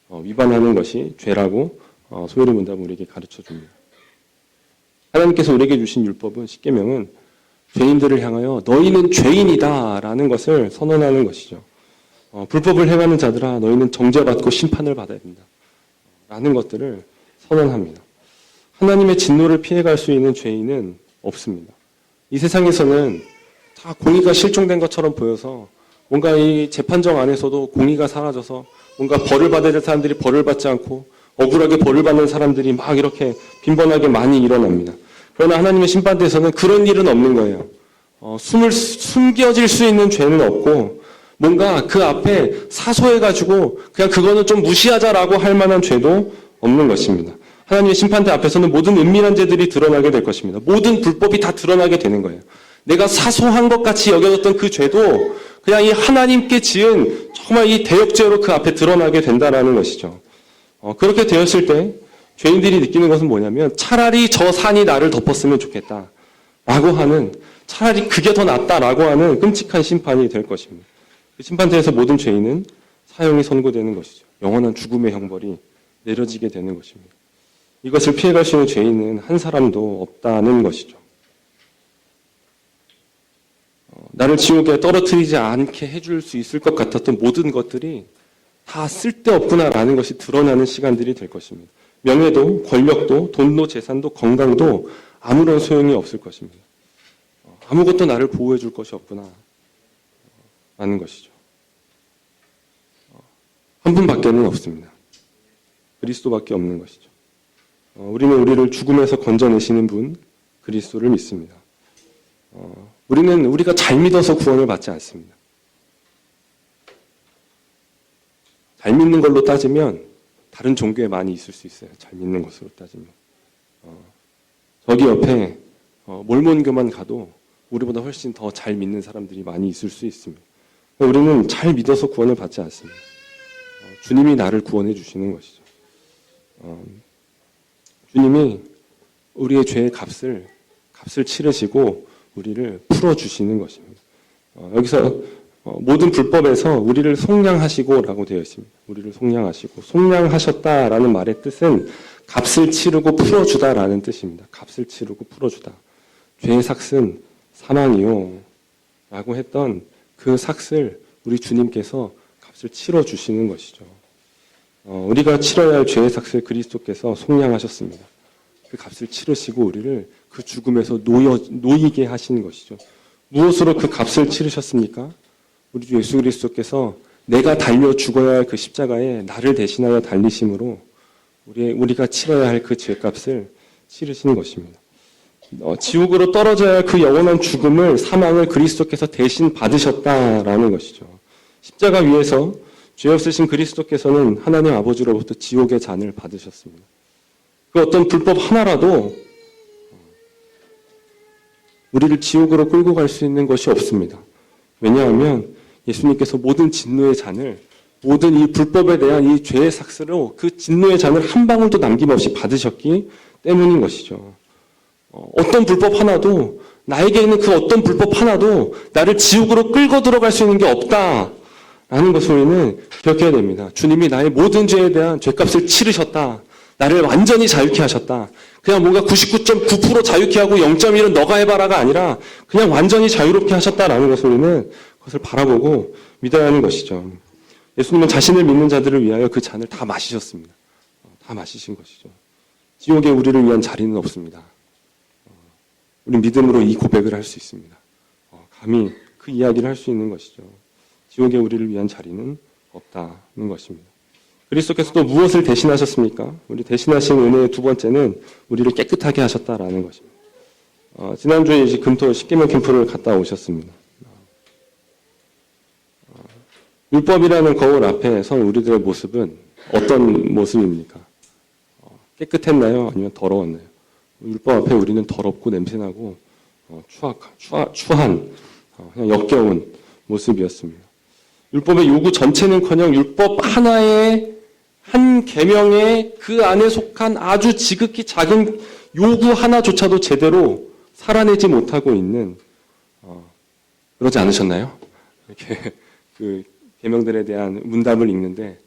위반하는 것이 죄라고 소요리 문답은 우리에게 가르쳐 줍니다. 하나님께서 우리에게 주신 율법은, 십계명은 죄인들을 향하여 너희는 죄인이다라는 것을 선언하는 것이죠. 불법을 행하는 자들아 너희는 정죄받고 심판을 받아야 된다 라는 것들을 선언합니다. 하나님의 진노를 피해갈 수 있는 죄인은 없습니다. 이 세상에서는 다 공의가 실종된 것처럼 보여서 뭔가 이 재판정 안에서도 공의가 사라져서 뭔가 벌을 받아야 될 사람들이 벌을 받지 않고 억울하게 벌을 받는 사람들이 막 이렇게 빈번하게 많이 일어납니다. 그러나 하나님의 심판대에서는 그런 일은 없는 거예요. 숨겨질 수 있는 죄는 없고 뭔가 그 앞에 사소해가지고 그냥 그거는 좀 무시하자라고 할 만한 죄도 없는 것입니다. 하나님의 심판대 앞에서는 모든 은밀한 죄들이 드러나게 될 것입니다. 모든 불법이 다 드러나게 되는 거예요. 내가 사소한 것 같이 여겨졌던 그 죄도 그냥 이 하나님께 지은 정말 이 대역죄로 그 앞에 드러나게 된다라는 것이죠. 그렇게 되었을 때 죄인들이 느끼는 것은 뭐냐면 차라리 저 산이 나를 덮었으면 좋겠다 라고 하는, 차라리 그게 더 낫다라고 하는 끔찍한 심판이 될 것입니다. 그 심판대에서 모든 죄인은 사형이 선고되는 것이죠. 영원한 죽음의 형벌이 내려지게 되는 것입니다. 이것을 피해갈 수 있는 죄인은 한 사람도 없다는 것이죠. 나를 지옥에 떨어뜨리지 않게 해줄 수 있을 것 같았던 모든 것들이 다 쓸데없구나라는 것이 드러나는 시간들이 될 것입니다. 명예도, 권력도, 돈도, 재산도, 건강도 아무런 소용이 없을 것입니다. 아무것도 나를 보호해 줄 것이 없구나 라는 것이죠. 한 분밖에는 없습니다. 그리스도밖에 없는 것이죠. 우리는 우리를 죽음에서 건져내시는 분 그리스도를 믿습니다. 우리는 우리가 잘 믿어서 구원을 받지 않습니다. 잘 믿는 걸로 따지면 다른 종교에 많이 있을 수 있어요. 잘 믿는 것으로 따지면. 저기 옆에 몰몬교만 가도 우리보다 훨씬 더 잘 믿는 사람들이 많이 있을 수 있습니다. 우리는 잘 믿어서 구원을 받지 않습니다. 주님이 나를 구원해 주시는 것이죠. 주님이 우리의 죄의 값을 치르시고 우리를 풀어주시는 것입니다. 여기서 모든 불법에서 우리를 속량하시고 라고 되어 있습니다. 우리를 속량하시고, 속량하셨다라는 말의 뜻은 값을 치르고 풀어주다라는 뜻입니다. 값을 치르고 풀어주다. 죄의 삭은 사망이요 라고 했던 그 삭을 우리 주님께서 값을 치러주시는 것이죠. 우리가 치러야 할 죄의 삭을 그리스도께서 속량하셨습니다. 그 값을 치르시고 우리를 그 죽음에서 놓이게 하신 것이죠. 무엇으로 그 값을 치르셨습니까? 우리 주 예수 그리스도께서 내가 달려 죽어야 할 그 십자가에 나를 대신하여 달리심으로 우리가 치러야 할 그 죄값을 치르시는 것입니다. 지옥으로 떨어져야 할 그 영원한 죽음을, 사망을 그리스도께서 대신 받으셨다라는 것이죠. 십자가 위에서 죄 없으신 그리스도께서는 하나님 아버지로부터 지옥의 잔을 받으셨습니다. 그 어떤 불법 하나라도 우리를 지옥으로 끌고 갈 수 있는 것이 없습니다. 왜냐하면 예수님께서 모든 진노의 잔을, 모든 이 불법에 대한 이 죄의 삭스로 그 진노의 잔을 한 방울도 남김없이 받으셨기 때문인 것이죠. 어떤 불법 하나도, 나에게 있는 그 어떤 불법 하나도 나를 지옥으로 끌고 들어갈 수 있는 게 없다라는 것을 우리는 기억해야 됩니다. 주님이 나의 모든 죄에 대한 죄값을 치르셨다. 나를 완전히 자유케 하셨다. 그냥 뭔가 99.9% 자유케 하고 0.1은 너가 해봐라가 아니라 그냥 완전히 자유롭게 하셨다라는 것을 우리는 그것을 바라보고 믿어야 하는 것이죠. 예수님은 자신을 믿는 자들을 위하여 그 잔을 다 마시셨습니다. 다 마시신 것이죠. 지옥에 우리를 위한 자리는 없습니다. 우리 믿음으로 이 고백을 할 수 있습니다. 감히 그 이야기를 할 수 있는 것이죠. 지옥에 우리를 위한 자리는 없다는 것입니다. 그리스도께서 또 무엇을 대신하셨습니까? 우리 대신하신 은혜의 두 번째는 우리를 깨끗하게 하셨다라는 것입니다. 지난주에 이제 금토 십계명 캠프를 갔다 오셨습니다. 율법이라는 거울 앞에 선 우리들의 모습은 어떤 모습입니까? 깨끗했나요? 아니면 더러웠나요? 율법 앞에 우리는 더럽고 냄새나고 추한 그냥 역겨운 모습이었습니다. 율법의 요구 전체는커녕 율법 하나의 한 계명에 그 안에 속한 아주 지극히 작은 요구 하나조차도 제대로 살아내지 못하고 있는, 그러지 않으셨나요? 이렇게 그 계명들에 대한 문답을 읽는데,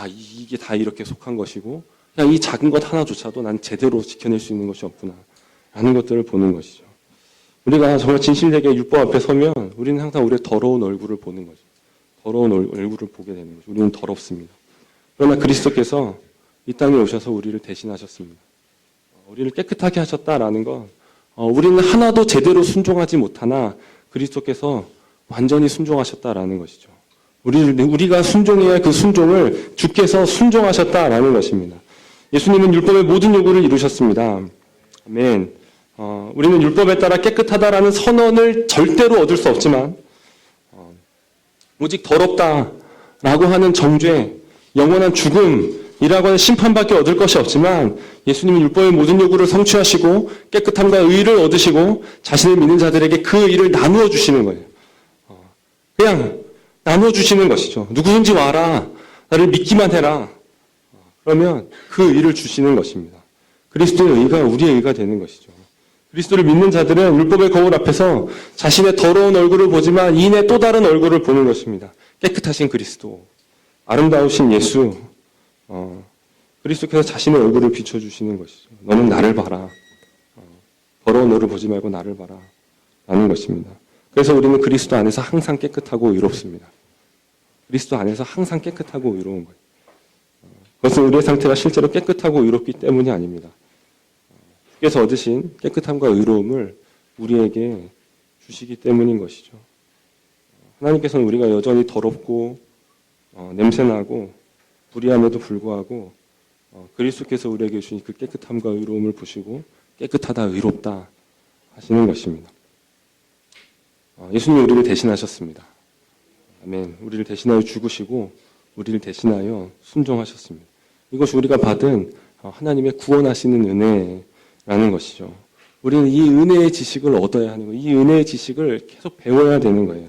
이게 다 이렇게 속한 것이고 그냥 이 작은 것 하나조차도 난 제대로 지켜낼 수 있는 것이 없구나 라는 것들을 보는 것이죠. 우리가 정말 진실되게 율법 앞에 서면 우리는 항상 우리의 더러운 얼굴을 보는 거죠. 더러운 얼굴을 보게 되는 거죠. 우리는 더럽습니다. 그러나 그리스도께서 이 땅에 오셔서 우리를 대신하셨습니다. 우리를 깨끗하게 하셨다라는 건 우리는 하나도 제대로 순종하지 못하나 그리스도께서 완전히 순종하셨다라는 것이죠. 우리가 순종해야 할 그 순종을 주께서 순종하셨다라는 것입니다. 예수님은 율법의 모든 요구를 이루셨습니다. 아멘. 우리는 율법에 따라 깨끗하다라는 선언을 절대로 얻을 수 없지만 오직 더럽다라고 하는 정죄, 영원한 죽음이라고 하는 심판밖에 얻을 것이 없지만 예수님은 율법의 모든 요구를 성취하시고 깨끗함과 의를 얻으시고 자신을 믿는 자들에게 그 일을 나누어 주시는 거예요. 그냥 나누어 주시는 것이죠. 누구든지 와라. 나를 믿기만 해라. 그러면 그 의를 주시는 것입니다. 그리스도의 의가 우리의 의가 되는 것이죠. 그리스도를 믿는 자들은 율법의 거울 앞에서 자신의 더러운 얼굴을 보지만 이내 또 다른 얼굴을 보는 것입니다. 깨끗하신 그리스도, 아름다우신 예수, 그리스도께서 자신의 얼굴을 비춰주시는 것이죠. 너는 나를 봐라. 더러운 너를 보지 말고 나를 봐라. 라는 것입니다. 그래서 우리는 그리스도 안에서 항상 깨끗하고 의롭습니다. 그리스도 안에서 항상 깨끗하고 의로운 거예요. 그것은 우리의 상태가 실제로 깨끗하고 의롭기 때문이 아닙니다. 주께서 얻으신 깨끗함과 의로움을 우리에게 주시기 때문인 것이죠. 하나님께서는 우리가 여전히 더럽고 냄새나고 불의함에도 불구하고 그리스도께서 우리에게 주신 그 깨끗함과 의로움을 보시고 깨끗하다, 의롭다 하시는 것입니다. 예수님이 우리를 대신하셨습니다. 아멘. 우리를 대신하여 죽으시고 우리를 대신하여 순종하셨습니다. 이것이 우리가 받은 하나님의 구원하시는 은혜라는 것이죠. 우리는 이 은혜의 지식을 얻어야 하는 거예요. 이 은혜의 지식을 계속 배워야 되는 거예요.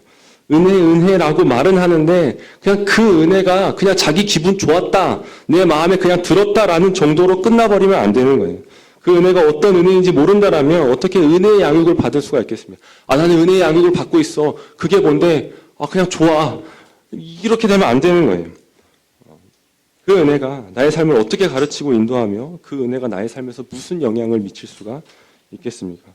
은혜라고 말은 하는데 그냥 그 은혜가 그냥 자기 기분 좋았다, 내 마음에 그냥 들었다라는 정도로 끝나버리면 안 되는 거예요. 그 은혜가 어떤 은혜인지 모른다라면 어떻게 은혜의 양육을 받을 수가 있겠습니까? 나는 은혜의 양육을 받고 있어. 그게 뭔데? 그냥 좋아. 이렇게 되면 안 되는 거예요. 그 은혜가 나의 삶을 어떻게 가르치고 인도하며 그 은혜가 나의 삶에서 무슨 영향을 미칠 수가 있겠습니까?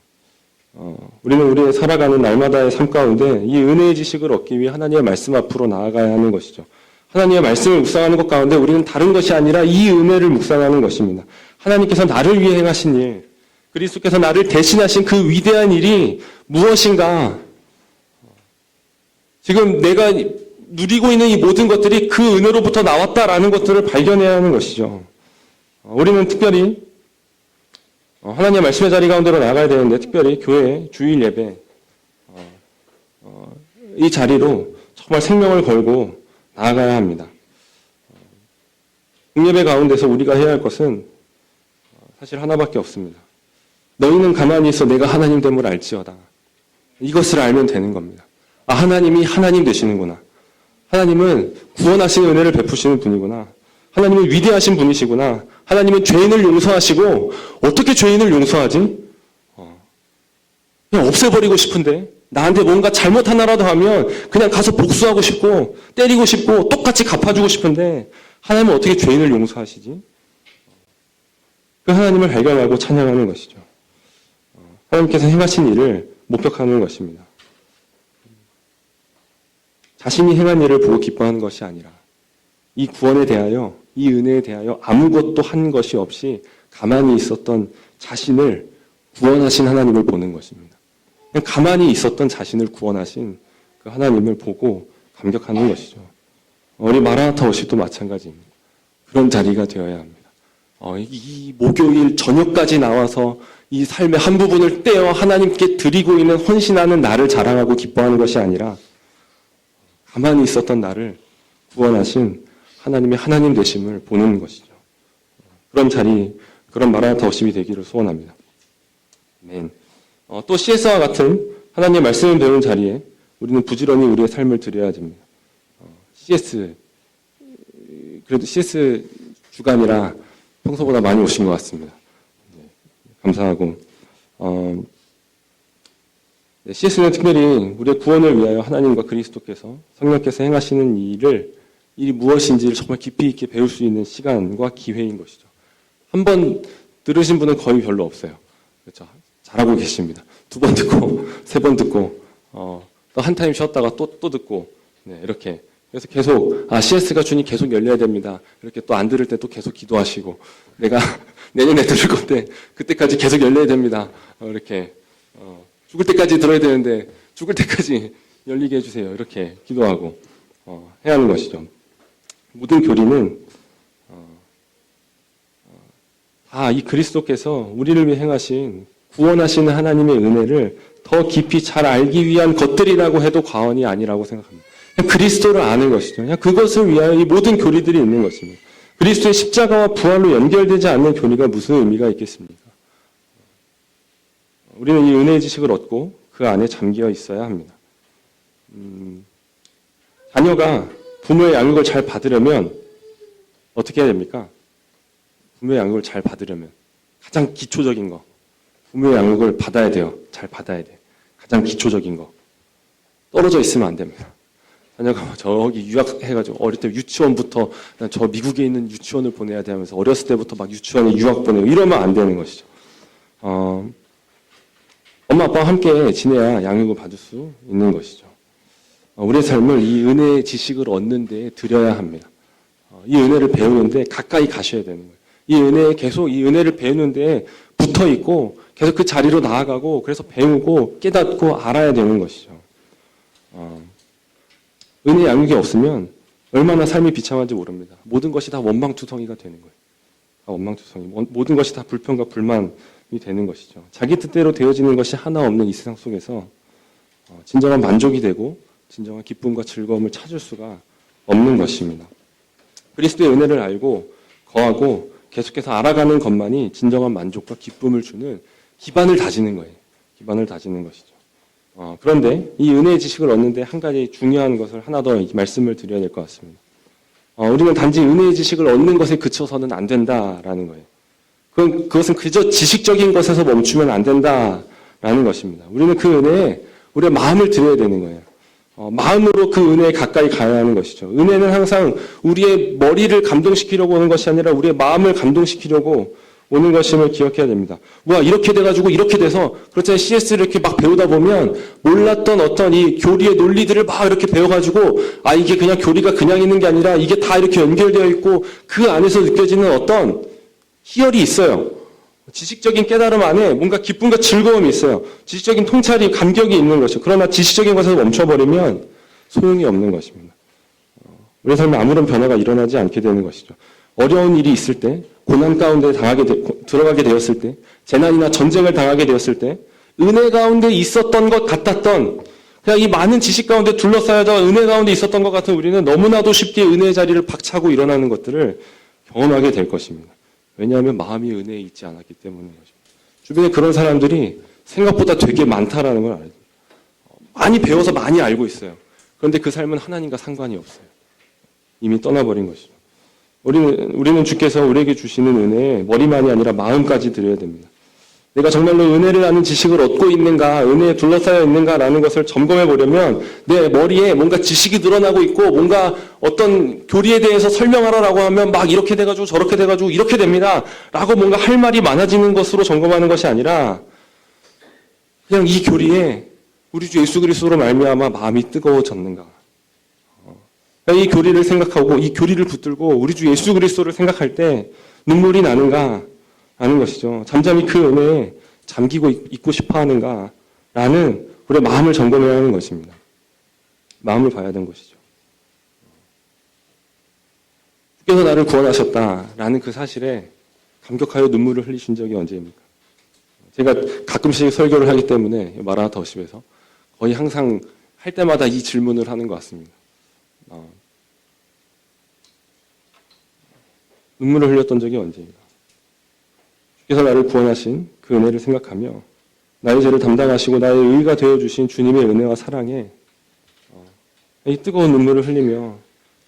우리는 우리의 살아가는 날마다의 삶 가운데 이 은혜의 지식을 얻기 위해 하나님의 말씀 앞으로 나아가야 하는 것이죠. 하나님의 말씀을 묵상하는 것 가운데 우리는 다른 것이 아니라 이 은혜를 묵상하는 것입니다. 하나님께서 나를 위해 행하신 일, 그리스도께서 나를 대신하신 그 위대한 일이 무엇인가? 지금 내가 누리고 있는 이 모든 것들이 그 은혜로부터 나왔다라는 것들을 발견해야 하는 것이죠. 우리는 특별히 하나님의 말씀의 자리 가운데로 나가야 되는데, 특별히 교회 주일 예배 이 자리로 정말 생명을 걸고 나아가야 합니다. 공예배 가운데서 우리가 해야 할 것은 사실 하나밖에 없습니다. 너희는 가만히 있어 내가 하나님 됨을 알지어다. 이것을 알면 되는 겁니다. 아, 하나님이 하나님 되시는구나. 하나님은 구원하시는 은혜를 베푸시는 분이구나. 하나님은 위대하신 분이시구나. 하나님은 죄인을 용서하시고, 어떻게 죄인을 용서하지? 그냥 없애버리고 싶은데, 나한테 뭔가 잘못 하나라도 하면 그냥 가서 복수하고 싶고 때리고 싶고 똑같이 갚아주고 싶은데, 하나님은 어떻게 죄인을 용서하시지? 그 하나님을 발견하고 찬양하는 것이죠. 하나님께서 행하신 일을 목격하는 것입니다. 자신이 행한 일을 보고 기뻐하는 것이 아니라 이 구원에 대하여, 이 은혜에 대하여 아무것도 한 것이 없이 가만히 있었던 자신을 구원하신 하나님을 보는 것입니다. 그냥 가만히 있었던 자신을 구원하신 그 하나님을 보고 감격하는 것이죠. 우리 마라나타 워십도 마찬가지입니다. 그런 자리가 되어야 합니다. 이 목요일 저녁까지 나와서 이 삶의 한 부분을 떼어 하나님께 드리고 있는 헌신하는 나를 자랑하고 기뻐하는 것이 아니라 가만히 있었던 나를 구원하신 하나님의 하나님 되심을 보는 것이죠. 그런 자리, 그런 마라나타 워십이 되기를 소원합니다. 아멘. 또 CS와 같은 하나님의 말씀을 배우는 자리에 우리는 부지런히 우리의 삶을 드려야 됩니다. 그래도 CS 주간이라 평소보다 많이 오신 것 같습니다. 네, 감사하고, CS는 특별히 우리의 구원을 위하여 하나님과 그리스도께서, 성령께서 행하시는 일이 무엇인지를 정말 깊이 있게 배울 수 있는 시간과 기회인 것이죠. 한 번 들으신 분은 거의 별로 없어요. 그렇죠? 잘하고 계십니다. 2번 듣고, 3번 듣고, 또 한 타임 쉬었다가 또 듣고, 네, 이렇게. 그래서 계속, CS가 주님 계속 열려야 됩니다. 이렇게 또 안 들을 때 또 계속 기도하시고, 내가 내년에 들을 건데, 그때까지 계속 열려야 됩니다. 이렇게, 죽을 때까지 들어야 되는데, 죽을 때까지 열리게 해주세요. 이렇게 기도하고, 해야 하는 것이죠. 모든 교리는, 다 이 그리스도께서 우리를 위해 행하신, 구원하시는 하나님의 은혜를 더 깊이 잘 알기 위한 것들이라고 해도 과언이 아니라고 생각합니다. 그냥 그리스도를 아는 것이죠. 그냥 그것을 위하여 이 모든 교리들이 있는 것입니다. 그리스도의 십자가와 부활로 연결되지 않는 교리가 무슨 의미가 있겠습니까? 우리는 이 은혜의 지식을 얻고 그 안에 잠겨 있어야 합니다. 자녀가 부모의 양육을 잘 받으려면 어떻게 해야 됩니까? 부모의 양육을 잘 받으려면 가장 기초적인 거, 부모의 양육을 받아야 돼요. 잘 받아야 돼. 가장 기초적인 거. 떨어져 있으면 안 됩니다. 자녀가 저기 유학해가지고 어릴 때 유치원부터 저 미국에 있는 유치원을 보내야 돼 하면서 어렸을 때부터 막 유치원에 유학 보내고 이러면 안 되는 것이죠. 엄마 아빠와 함께 지내야 양육을 받을 수 있는 것이죠. 우리의 삶을 이 은혜의 지식을 얻는 데 들여야 합니다. 이 은혜를 배우는데 가까이 가셔야 되는 거예요. 이 은혜에 계속 이 은혜를 배우는 데 붙어 있고 계속 그 자리로 나아가고 그래서 배우고 깨닫고 알아야 되는 것이죠. 은혜 양육이 없으면 얼마나 삶이 비참한지 모릅니다. 모든 것이 다 원망투성이가 되는 거예요. 원망투성이. 모든 것이 다 불평과 불만이 되는 것이죠. 자기 뜻대로 되어지는 것이 하나 없는 이 세상 속에서 진정한 만족이 되고 진정한 기쁨과 즐거움을 찾을 수가 없는 것입니다. 그리스도의 은혜를 알고 거하고 계속해서 알아가는 것만이 진정한 만족과 기쁨을 주는 기반을 다지는 거예요. 기반을 다지는 것이죠. 그런데 이 은혜의 지식을 얻는데 한 가지 중요한 것을 하나 더 말씀을 드려야 될 것 같습니다. 우리는 단지 은혜의 지식을 얻는 것에 그쳐서는 안 된다라는 거예요. 그것은 그저 지식적인 것에서 멈추면 안 된다라는 것입니다. 우리는 그 은혜에 우리의 마음을 들여야 되는 거예요. 마음으로 그 은혜에 가까이 가야 하는 것이죠. 은혜는 항상 우리의 머리를 감동시키려고 오는 것이 아니라 우리의 마음을 감동시키려고 오는 것임을 기억해야 됩니다. 이렇게 돼가지고 이렇게 돼서 그렇잖아요. CS를 이렇게 막 배우다 보면 몰랐던 어떤 이 교리의 논리들을 막 이렇게 배워가지고, 아, 이게 그냥 교리가 그냥 있는 게 아니라 이게 다 이렇게 연결되어 있고, 그 안에서 느껴지는 어떤 희열이 있어요. 지식적인 깨달음 안에 뭔가 기쁨과 즐거움이 있어요. 지식적인 통찰이, 감격이 있는 것이죠. 그러나 지식적인 것에서 멈춰버리면 소용이 없는 것입니다. 우리 삶에 아무런 변화가 일어나지 않게 되는 것이죠. 어려운 일이 있을 때, 고난 가운데 들어가게 되었을 때, 재난이나 전쟁을 당하게 되었을 때, 은혜 가운데 있었던 것 같았던, 그냥 이 많은 지식 가운데 둘러싸여져 은혜 가운데 있었던 것 같은 우리는 너무나도 쉽게 은혜의 자리를 박차고 일어나는 것들을 경험하게 될 것입니다. 왜냐하면 마음이 은혜에 있지 않았기 때문인 것입니다. 주변에 그런 사람들이 생각보다 되게 많다라는 걸 알아요. 많이 배워서 많이 알고 있어요. 그런데 그 삶은 하나님과 상관이 없어요. 이미 떠나버린 것이죠. 우리는 주께서 우리에게 주시는 은혜에 머리만이 아니라 마음까지 드려야 됩니다. 내가 정말로 은혜를 아는 지식을 얻고 있는가, 은혜에 둘러싸여 있는가라는 것을 점검해 보려면 내 머리에 뭔가 지식이 늘어나고 있고 뭔가 어떤 교리에 대해서 설명하라라고 하면 막 이렇게 돼가지고 저렇게 돼가지고 이렇게 됩니다. 라고 뭔가 할 말이 많아지는 것으로 점검하는 것이 아니라 그냥 이 교리에 우리 주 예수 그리스도로 말미암아 마음이 뜨거워졌는가. 이 교리를 생각하고 이 교리를 붙들고 우리 주 예수 그리스도를 생각할 때 눈물이 나는가 라는 것이죠. 잠잠히 그 은혜에 잠기고 있고 싶어 하는가 라는 우리의 마음을 점검해야 하는 것입니다. 마음을 봐야 되는 것이죠. 주께서 나를 구원하셨다라는 그 사실에 감격하여 눈물을 흘리신 적이 언제입니까? 제가 가끔씩 설교를 하기 때문에 마라나타 워십에서 거의 항상 할 때마다 이 질문을 하는 것 같습니다. 눈물을 흘렸던 적이 언제인가? 주께서 나를 구원하신 그 은혜를 생각하며 나의 죄를 담당하시고 나의 의가 되어주신 주님의 은혜와 사랑에 이 뜨거운 눈물을 흘리며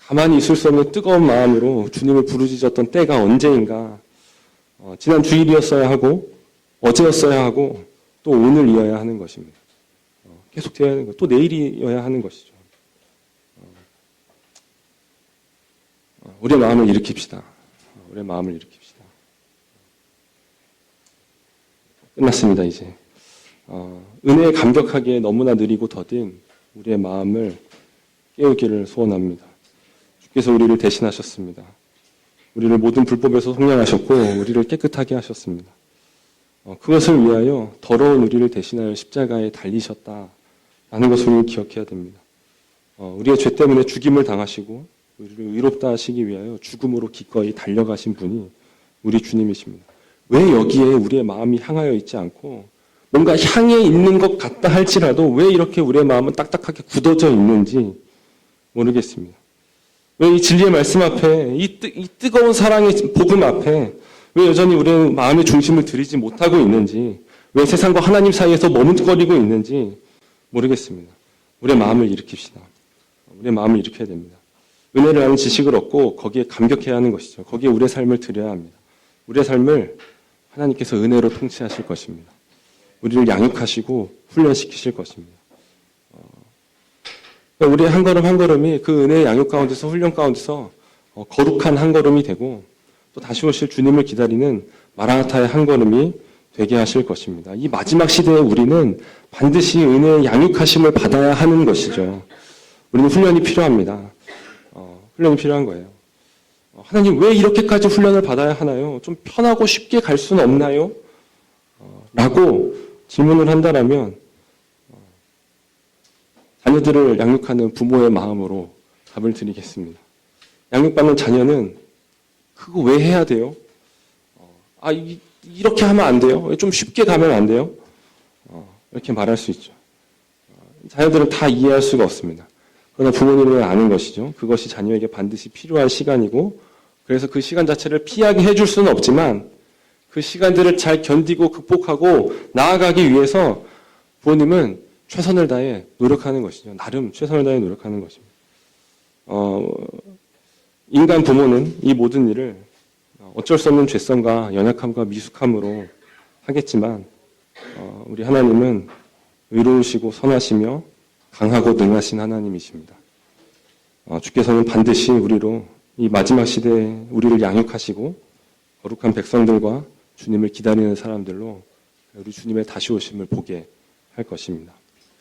가만히 있을 수 없는 뜨거운 마음으로 주님을 부르짖었던 때가 언제인가? 지난 주일이었어야 하고 어제였어야 하고 또 오늘이어야 하는 것입니다. 계속 되어야 하는 것, 또 내일이어야 하는 것이죠. 우리의 마음을 일으킵시다. 우리의 마음을 일으킵시다. 끝났습니다, 이제. 은혜에 감격하기에 너무나 느리고 더딘 우리의 마음을 깨우기를 소원합니다. 주께서 우리를 대신하셨습니다. 우리를 모든 불법에서 속량하셨고 우리를 깨끗하게 하셨습니다. 그것을 위하여 더러운 우리를 대신하여 십자가에 달리셨다라는 것을 우리는 기억해야 됩니다. 우리의 죄 때문에 죽임을 당하시고 우리를 의롭다 하시기 위하여 죽음으로 기꺼이 달려가신 분이 우리 주님이십니다. 왜 여기에 우리의 마음이 향하여 있지 않고 뭔가 향해 있는 것 같다 할지라도 왜 이렇게 우리의 마음은 딱딱하게 굳어져 있는지 모르겠습니다. 왜 이 진리의 말씀 앞에 이 뜨거운 사랑의 복음 앞에 왜 여전히 우리의 마음의 중심을 들이지 못하고 있는지 왜 세상과 하나님 사이에서 머뭇거리고 있는지 모르겠습니다. 우리의 마음을 일으킵시다. 우리의 마음을 일으켜야 됩니다. 은혜를 아는 지식을 얻고 거기에 감격해야 하는 것이죠. 거기에 우리의 삶을 드려야 합니다. 우리의 삶을 하나님께서 은혜로 통치하실 것입니다. 우리를 양육하시고 훈련시키실 것입니다. 우리의 한 걸음 한 걸음이 그 은혜의 양육 가운데서 훈련 가운데서 거룩한 한 걸음이 되고 또 다시 오실 주님을 기다리는 마라나타의 한 걸음이 되게 하실 것입니다. 이 마지막 시대에 우리는 반드시 은혜의 양육하심을 받아야 하는 것이죠. 우리는 훈련이 필요합니다. 훈련이 필요한 거예요. 하나님 왜 이렇게까지 훈련을 받아야 하나요? 좀 편하고 쉽게 갈 수는 없나요? 라고 질문을 한다라면 자녀들을 양육하는 부모의 마음으로 답을 드리겠습니다. 양육받는 자녀는 그거 왜 해야 돼요? 이렇게 하면 안 돼요? 좀 쉽게 가면 안 돼요? 이렇게 말할 수 있죠. 자녀들은 다 이해할 수가 없습니다. 그러나 부모님은 아는 것이죠. 그것이 자녀에게 반드시 필요한 시간이고 그래서 그 시간 자체를 피하게 해줄 수는 없지만 그 시간들을 잘 견디고 극복하고 나아가기 위해서 부모님은 최선을 다해 노력하는 것이죠. 나름 최선을 다해 노력하는 것입니다. 인간 부모는 이 모든 일을 어쩔 수 없는 죄성과 연약함과 미숙함으로 하겠지만 우리 하나님은 의로우시고 선하시며 강하고 능하신 하나님이십니다. 주께서는 반드시 우리로 이 마지막 시대에 우리를 양육하시고 거룩한 백성들과 주님을 기다리는 사람들로 우리 주님의 다시 오심을 보게 할 것입니다.